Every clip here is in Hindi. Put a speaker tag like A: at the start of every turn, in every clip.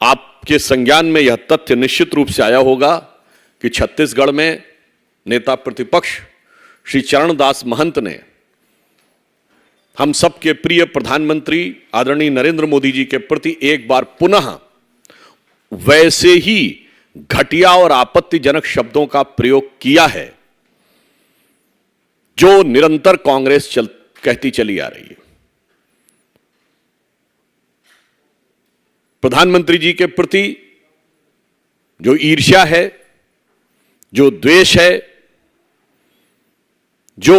A: आपके संज्ञान में यह तथ्य निश्चित रूप से आया होगा कि छत्तीसगढ़ में नेता प्रतिपक्ष श्री चरणदास महंत ने हम सबके प्रिय प्रधानमंत्री आदरणीय नरेंद्र मोदी जी के प्रति एक बार पुनः वैसे ही घटिया और आपत्तिजनक शब्दों का प्रयोग किया है जो निरंतर कांग्रेस कहती चली आ रही है। प्रधानमंत्री जी के प्रति जो ईर्ष्या है, जो द्वेष है, जो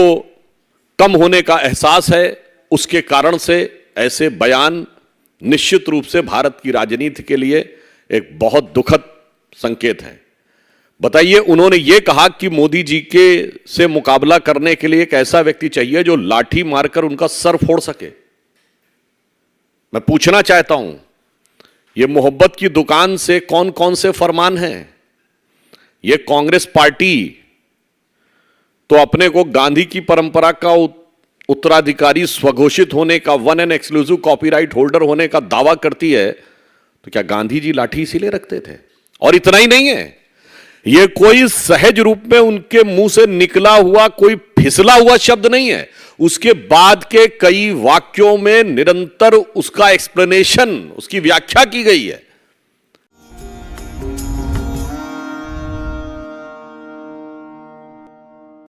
A: कम होने का एहसास है, उसके कारण से ऐसे बयान निश्चित रूप से भारत की राजनीति के लिए एक बहुत दुखद संकेत है। बताइए, उन्होंने ये कहा कि मोदी जी के से मुकाबला करने के लिए एक ऐसा व्यक्ति चाहिए जो लाठी मारकर उनका सर फोड़ सके। मैं पूछना चाहता हूं, ये मोहब्बत की दुकान से कौन कौन से फरमान हैं? ये कांग्रेस पार्टी तो अपने को गांधी की परंपरा का उत्तराधिकारी स्वघोषित होने का, one and exclusive copyright holder होने का दावा करती है, तो क्या गांधी जी लाठी इसीलिए रखते थे? और इतना ही नहीं है, यह कोई सहज रूप में उनके मुंह से निकला हुआ कोई फिसला हुआ शब्द नहीं है। उसके बाद के कई वाक्यों में निरंतर उसका एक्सप्लेनेशन, उसकी व्याख्या की गई है।